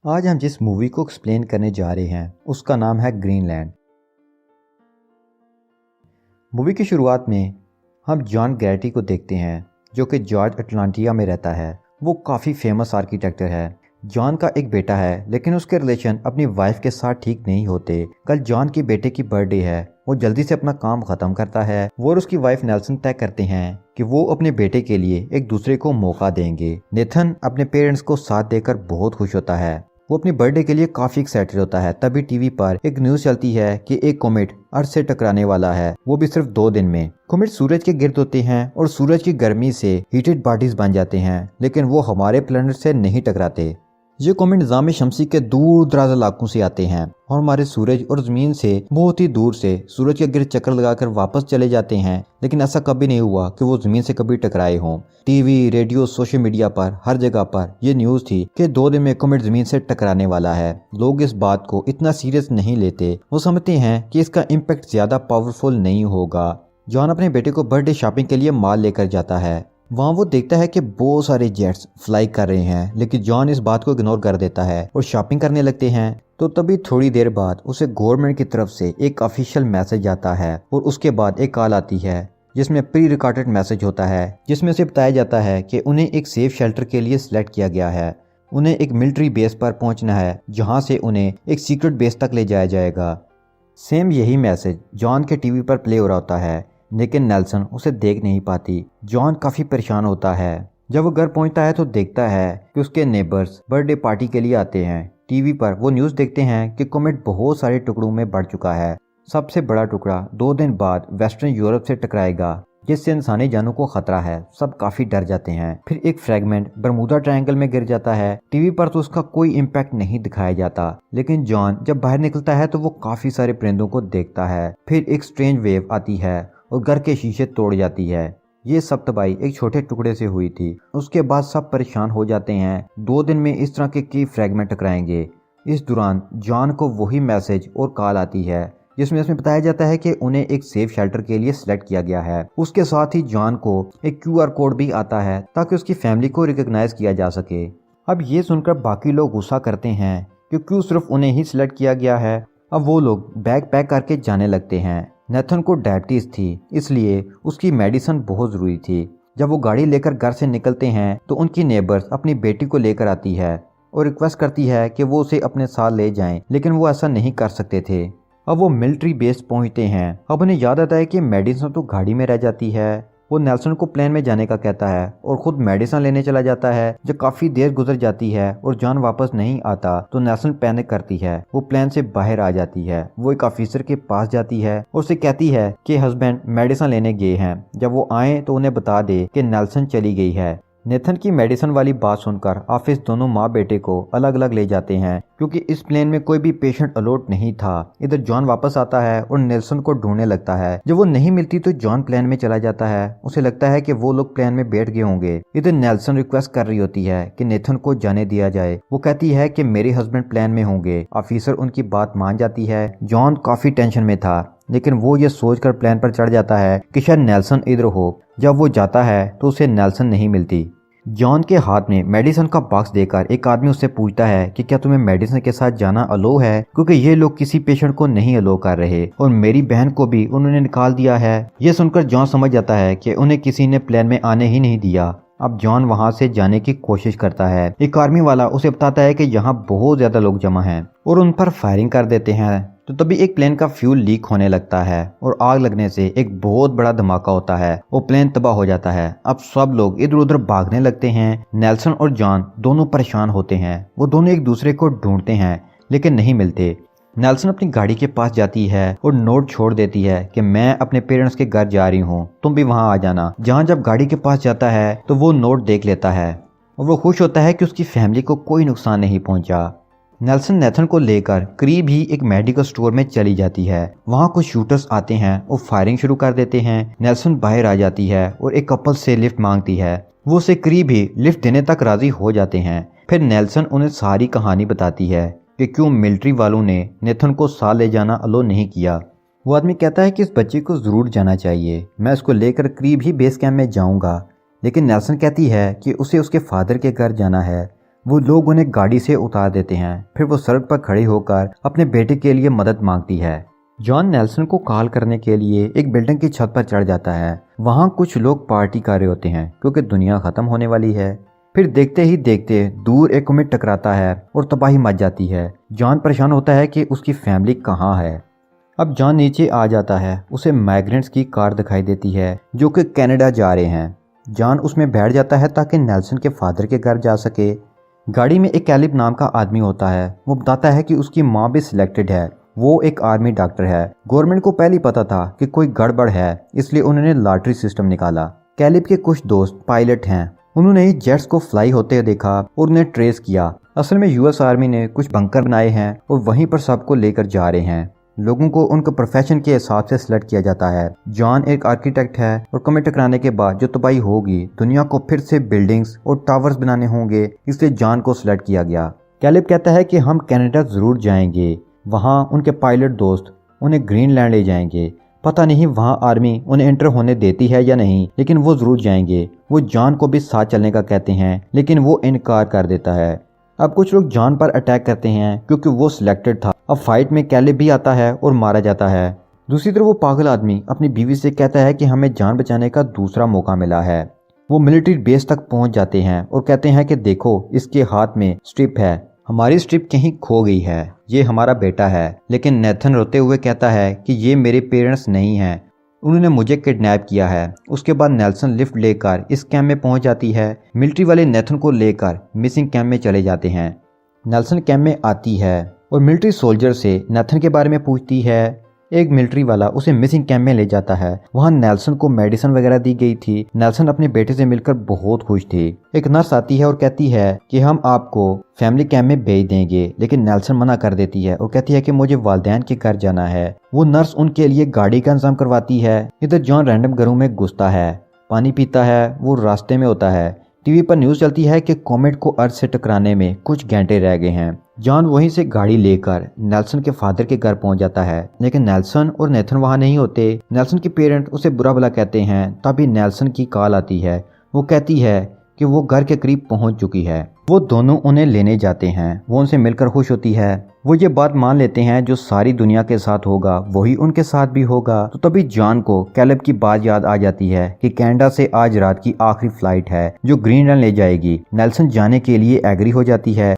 आज हम जिस मूवी को एक्सप्लेन करने जा रहे हैं उसका नाम है ग्रीनलैंड। मूवी की शुरुआत में हम जॉन गैरेटी को देखते हैं जो कि जॉर्ज अटलांटिया में रहता है। वो काफ़ी फेमस आर्किटेक्टर है। जॉन का एक बेटा है लेकिन उसके रिलेशन अपनी वाइफ के साथ ठीक नहीं होते। कल जॉन के बेटे की बर्थडे है। वो जल्दी से अपना काम ख़त्म करता है। वो और उसकी वाइफ नेल्सन तय करते हैं कि वो अपने बेटे के लिए एक दूसरे को मौका देंगे। नेथन अपने पेरेंट्स को साथ देकर बहुत खुश होता है। वो अपनी बर्थडे के लिए काफी एक्साइटेड होता है। तभी टीवी पर एक न्यूज चलती है कि एक कॉमेट अर्थ से टकराने वाला है, वो भी सिर्फ 2 दिन में। कॉमेट सूरज के गिर्द होते हैं और सूरज की गर्मी से हीटेड बॉडीज बन जाते हैं, लेकिन वो हमारे प्लेनेट से नहीं टकराते। ये कॉमेट निज़ाम शमसी के दूर दराज इलाकों से आते हैं और हमारे सूरज और जमीन से बहुत ही दूर से सूरज के गिर्द चक्कर लगाकर वापस चले जाते हैं, लेकिन ऐसा कभी नहीं हुआ कि वो जमीन से कभी टकराए हों। टीवी, रेडियो, सोशल मीडिया पर हर जगह पर यह न्यूज थी कि 2 दिन में कॉमेट जमीन से टकराने वाला है। लोग इस बात को इतना सीरियस नहीं लेते। वो समझते हैं कि इसका इम्पैक्ट ज्यादा पावरफुल नहीं होगा। जॉन अपने बेटे को बर्थडे शॉपिंग के लिए मॉल लेकर जाता है। वहाँ वो देखता है कि बहुत सारे जेट्स फ्लाई कर रहे हैं, लेकिन जॉन इस बात को इग्नोर कर देता है और शॉपिंग करने लगते हैं। तो तभी थोड़ी देर बाद उसे गवर्नमेंट की तरफ से एक ऑफिशियल मैसेज आता है और उसके बाद एक कॉल आती है जिसमें प्री रिकॉर्डेड मैसेज होता है, जिसमें से बताया जाता है कि उन्हें एक सेफ शेल्टर के लिए सिलेक्ट किया गया है। उन्हें एक मिलिट्री बेस पर पहुंचना है जहां से उन्हें एक सीक्रेट बेस तक ले जाया जाएगा। सेम यही मैसेज जॉन के टीवी पर प्ले हो रहा होता है, लेकिन नेल्सन उसे देख नहीं पाती। जॉन काफी परेशान होता है। जब वो घर पहुंचता है तो देखता है कि उसके नेबर्स बर्थडे पार्टी के लिए आते हैं। टीवी पर वो न्यूज देखते हैं कि कॉमेट बहुत सारे टुकड़ों में बढ़ चुका है। सबसे बड़ा टुकड़ा 2 दिन बाद वेस्टर्न यूरोप से टकराएगा, जिससे इंसानी जानों को खतरा है। सब काफी डर जाते हैं। फिर एक फ्रेगमेंट बरमूदा ट्रायंगल में गिर जाता है। टीवी पर तो उसका कोई इम्पैक्ट नहीं दिखाया जाता, लेकिन जॉन जब बाहर निकलता है तो वो काफी सारे परिंदों को देखता है। फिर एक स्ट्रेंज वेव आती है और घर के शीशे तोड़ जाती है। ये सब तबाही एक छोटे टुकड़े से हुई थी। उसके बाद सब परेशान हो जाते हैं। 2 दिन में इस तरह के कई फ्रेगमेंट टकराएंगे। इस दौरान जॉन को वही मैसेज और कॉल आती है जिसमें बताया जाता है कि उन्हें एक सेफ शेल्टर के लिए सिलेक्ट किया गया है। उसके साथ ही जॉन को एक QR कोड भी आता है ताकि उसकी फैमिली को रिकॉग्नाइज किया जा सके। अब ये सुनकर बाकी लोग गुस्सा करते हैं कि क्यों सिर्फ उन्हें ही सिलेक्ट किया गया है। अब वो लोग बैग पैक करके जाने लगते हैं। नेथन को डायबिटीज थी, इसलिए उसकी मेडिसिन बहुत ज़रूरी थी। जब वो गाड़ी लेकर घर से निकलते हैं तो उनकी नेबर्स अपनी बेटी को लेकर आती है और रिक्वेस्ट करती है कि वो उसे अपने साथ ले जाएं, लेकिन वो ऐसा नहीं कर सकते थे। अब वो मिलिट्री बेस पहुंचते हैं। अब उन्हें याद आता है कि मेडिसिन तो गाड़ी में रह जाती है। वो नेल्सन को प्लेन में जाने का कहता है और खुद मेडिसिन लेने चला जाता है। जब काफी देर गुजर जाती है और जॉन वापस नहीं आता तो नेल्सन पैनिक करती है। वो प्लेन से बाहर आ जाती है। वो एक ऑफिसर के पास जाती है और उसे कहती है कि हस्बैंड मेडिसिन लेने गए हैं। जब वो आए तो उन्हें बता दे कि नेल्सन चली गई है। नेथन की मेडिसिन वाली बात सुनकर ऑफिस दोनों माँ बेटे को अलग अलग ले जाते हैं क्योंकि इस प्लेन में कोई भी पेशेंट अलॉट नहीं था। इधर जॉन वापस आता है और नेल्सन को ढूंढने लगता है। जब वो नहीं मिलती तो जॉन प्लेन में चला जाता है। उसे लगता है कि वो लोग प्लेन में बैठ गए होंगे। इधर नेल्सन रिक्वेस्ट कर रही होती है कि नेथन को जाने दिया जाए। वो कहती है कि मेरे हस्बैंड प्लेन में होंगे। ऑफिसर उनकी बात मान जाती है। जॉन काफी टेंशन में था, लेकिन वो ये सोचकर प्लेन पर चढ़ जाता है कि शायद नेल्सन इधर हो। जब वो जाता है तो उसे नेल्सन नहीं मिलती। जॉन के हाथ में मेडिसिन का बॉक्स देकर एक आदमी उससे पूछता है कि क्या तुम्हें मेडिसिन के साथ जाना अलो है, क्योंकि ये लोग किसी पेशेंट को नहीं अलो कर रहे और मेरी बहन को भी उन्होंने निकाल दिया है। ये सुनकर जॉन समझ जाता है कि उन्हें किसी ने प्लेन में आने ही नहीं दिया। अब जॉन वहां से जाने की कोशिश करता है। एक आर्मी वाला उसे बताता है कि यहाँ बहुत ज्यादा लोग जमा हैं और उन पर फायरिंग कर देते हैं। तो तभी एक प्लेन का फ्यूल लीक होने लगता है और आग लगने से एक बहुत बड़ा धमाका होता है। वो प्लेन तबाह हो जाता है। अब सब लोग इधर उधर भागने लगते हैं। नेल्सन और जॉन दोनों परेशान होते हैं। वो दोनों एक दूसरे को ढूंढते हैं लेकिन नहीं मिलते। नेल्सन अपनी गाड़ी के पास जाती है और नोट छोड़ देती है कि मैं अपने पेरेंट्स के घर जा रही हूँ, तुम भी वहाँ आ जाना। जहाँ जब गाड़ी के पास जाता है तो वो नोट देख लेता है और वो खुश होता है कि उसकी फैमिली को कोई नुकसान नहीं पहुँचा। नेल्सन नेथन को लेकर करीब ही एक मेडिकल स्टोर में चली जाती है। वहाँ कुछ शूटर्स आते हैं और फायरिंग शुरू कर देते हैं। नेल्सन बाहर आ जाती है और एक कपल से लिफ्ट मांगती है। वो उसे करीब ही लिफ्ट देने तक राजी हो जाते हैं। फिर नेल्सन उन्हें सारी कहानी बताती है कि क्यों मिलिट्री वालों ने नेथन को साथ ले जाना अलो नहीं किया। वो आदमी कहता है कि इस बच्चे को जरूर जाना चाहिए, मैं उसको लेकर करीब ही बेस कैंप में जाऊंगा। लेकिन नेल्सन कहती है कि उसे उसके फादर के घर जाना है। वो लोग उन्हें गाड़ी से उतार देते हैं। फिर वो सड़क पर खड़े होकर अपने बेटे के लिए मदद मांगती है। जॉन नेल्सन को कॉल करने के लिए एक बिल्डिंग की छत पर चढ़ जाता है। वहाँ कुछ लोग पार्टी कर रहे होते हैं क्योंकि दुनिया खत्म होने वाली है। फिर देखते ही देखते दूर एक कोमेट टकराता है और तबाही मच जाती है। जॉन परेशान होता है कि उसकी फैमिली कहाँ है। अब जॉन नीचे आ जाता है। उसे माइग्रेंट्स की कार दिखाई देती है जो कि कनाडा जा रहे हैं। जॉन उसमें बैठ जाता है ताकि नेल्सन के फादर के घर जा सके। गाड़ी में एक कैलिब नाम का आदमी होता है। वो बताता है कि उसकी माँ भी सिलेक्टेड है। वो एक आर्मी डॉक्टर है। गवर्नमेंट को पहले ही पता था कि कोई गड़बड़ है, इसलिए उन्होंने लॉटरी सिस्टम निकाला। कैलिब के कुछ दोस्त पायलट हैं। उन्होंने ही जेट्स को फ्लाई होते हुए देखा और उन्हें ट्रेस किया। असल में यूएस आर्मी ने कुछ बंकर बनाए हैं और वहीं पर सबको लेकर जा रहे हैं। लोगों को उनके प्रोफेशन के हिसाब से सिलेक्ट किया जाता है। जॉन एक आर्किटेक्ट है और कमेट टकराने के बाद जो तबाही होगी, दुनिया को फिर से बिल्डिंग्स और टावर्स बनाने होंगे, इसलिए जॉन को सिलेक्ट किया गया। कैलिब कहता है कि हम कनाडा जरूर जाएंगे। वहाँ उनके पायलट दोस्त उन्हें ग्रीनलैंड ले जाएंगे। पता नहीं वहाँ आर्मी उन्हें एंटर होने देती है या नहीं, लेकिन वो जरूर जाएंगे। वो जॉन को भी साथ चलने का कहते हैं, लेकिन वो इनकार कर देता है। अब कुछ लोग जॉन पर अटैक करते हैं क्योंकि वो सिलेक्टेड था। अब फाइट में कैलिब भी आता है और मारा जाता है। दूसरी तरफ वो पागल आदमी अपनी बीवी से कहता है कि हमें जान बचाने का दूसरा मौका मिला है। वो मिलिट्री बेस तक पहुंच जाते हैं और कहते हैं कि देखो, इसके हाथ में स्ट्रिप है, हमारी स्ट्रिप कहीं खो गई है, ये हमारा बेटा है। लेकिन नेथन रोते हुए कहता है कि ये मेरे पेरेंट्स नहीं हैं, उन्होंने मुझे किडनैप किया है। उसके बाद नेल्सन लिफ्ट लेकर इस कैंप में पहुंच जाती है। मिलिट्री वाले नेथन को लेकर मिसिंग कैंप में चले जाते हैं। नेल्सन कैंप में आती है और मिलिट्री सोल्जर से नेथन के बारे में पूछती है। एक मिलिट्री वाला उसे मिसिंग कैंप में ले जाता है। वहाँ नेल्सन को मेडिसिन वगैरह दी गई थी। नेल्सन अपने बेटे से मिलकर बहुत खुश थी। एक नर्स आती है और कहती है कि हम आपको फैमिली कैंप में भेज देंगे, लेकिन नेल्सन मना कर देती है और कहती है कि मुझे वालिदैन के घर जाना है। वो नर्स उनके लिए गाड़ी का इंतजाम करवाती है। इधर जॉन रैंडम घरों में घुसता है, पानी पीता है। वो रास्ते में होता है। टीवी पर न्यूज चलती है कि कॉमेट को अर्थ से टकराने में कुछ घंटे रह गए हैं। जॉन वहीं से गाड़ी लेकर नेल्सन के फादर के घर पहुंच जाता है, लेकिन नेल्सन और नेथन वहां नहीं होते। नेल्सन के पेरेंट उसे बुरा भला कहते हैं। तभी नेल्सन की कॉल आती है। वो कहती है कि वो घर के करीब पहुंच चुकी है। वो दोनों उन्हें लेने जाते हैं। वो उनसे मिलकर खुश होती है। वो ये बात मान लेते हैं जो सारी दुनिया के साथ होगा वही उनके साथ भी होगा। तो तभी जॉन को कैलेब की बात याद आ जाती है कि कनाडा से आज रात की आखिरी फ्लाइट है जो ग्रीनलैंड ले जाएगी। नेल्सन जाने के लिए एग्री हो जाती है।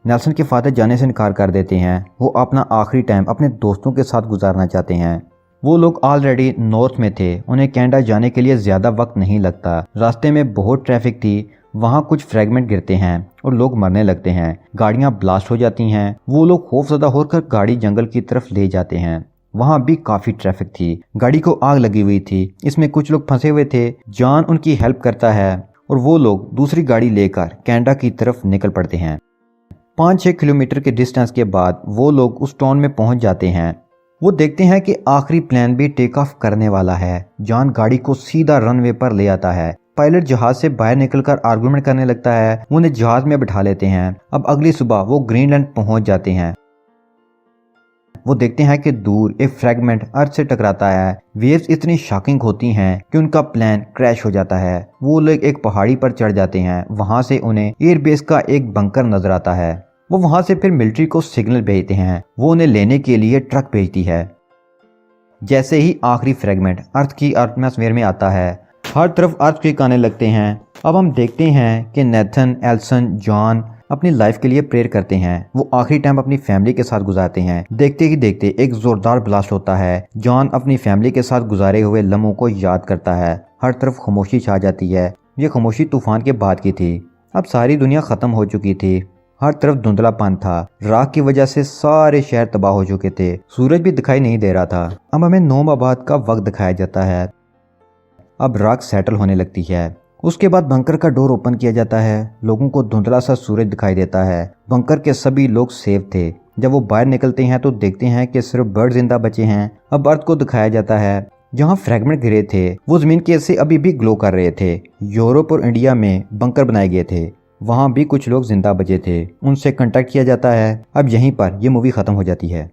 नेल्सन के फादर जाने से इनकार कर देते हैं। वो अपना आखिरी टाइम अपने दोस्तों के साथ गुजारना चाहते हैं। वो लोग ऑलरेडी नॉर्थ में थे। उन्हें कनाडा जाने के लिए ज़्यादा वक्त नहीं लगता। रास्ते में बहुत ट्रैफिक थी। वहाँ कुछ फ्रैगमेंट गिरते हैं और लोग मरने लगते हैं। गाड़ियाँ ब्लास्ट हो जाती हैं। वो लोग खौफजदा होकर गाड़ी जंगल की तरफ ले जाते हैं। वहाँ भी काफ़ी ट्रैफिक थी। गाड़ी को आग लगी हुई थी। इसमें कुछ लोग फंसे हुए थे। जॉन उनकी हेल्प करता है और वो लोग दूसरी गाड़ी लेकर कनाडा की तरफ निकल पड़ते हैं। 5-6 किलोमीटर के डिस्टेंस के बाद वो लोग उस टाउन में पहुंच जाते हैं। वो देखते हैं कि आखिरी प्लेन भी टेक ऑफ करने वाला है। जॉन गाड़ी को सीधा रनवे पर ले आता है। पायलट जहाज से बाहर निकलकर आर्गुमेंट करने लगता है। वो उन्हें जहाज में बिठा लेते हैं। अब अगली सुबह वो ग्रीनलैंड पहुंच जाते हैं। वो देखते हैं कि दूर एक फ्रैगमेंट अर्थ से टकराता है। वेव्स इतनी शॉकिंग होती हैं कि उनका प्लेन क्रैश हो जाता है। वो लोग एक पहाड़ी पर चढ़ जाते हैं। वहां से उन्हें एयरबेस का एक बंकर नजर आता है। वो वहां से फिर मिलिट्री को सिग्नल भेजते हैं। वो उन्हें लेने के लिए ट्रक भेजती है। जैसे ही आखिरी फ्रैगमेंट अर्थ की एटमॉस्फेयर में आता है, हर तरफ अर्थक्वेक आने लगते हैं। अब हम देखते हैं कि नेथन, एल्सन, जॉन अपनी लाइफ के लिए प्रेयर करते हैं। वो आखिरी टाइम अपनी फैमिली के साथ गुजारते हैं। देखते ही देखते एक जोरदार ब्लास्ट होता है। जॉन अपनी फैमिली के साथ गुजारे हुए लम्हों को याद करता है। हर तरफ खामोशी छा जाती है। ये खामोशी तूफान के बाद की थी। अब सारी दुनिया खत्म हो चुकी थी। हर तरफ धुंधलापन था। राख की वजह से सारे शहर तबाह हो चुके थे। सूरज भी दिखाई नहीं दे रहा था। अब हमें नौमाबाद का वक्त दिखाया जाता है। अब राख सेटल होने लगती है। उसके बाद बंकर का डोर ओपन किया जाता है। लोगों को धुंधला सा सूरज दिखाई देता है। बंकर के सभी लोग सेफ थे। जब वो बाहर निकलते हैं तो देखते हैं कि सिर्फ बर्ड जिंदा बचे हैं। अब अर्थ को दिखाया जाता है। जहाँ फ्रैगमेंट गिरे थे वो जमीन के से अभी भी ग्लो कर रहे थे। यूरोप और इंडिया में बंकर बनाए गए थे। वहाँ भी कुछ लोग जिंदा बचे थे। उनसे कांटेक्ट किया जाता है। अब यहीं पर यह मूवी खत्म हो जाती है।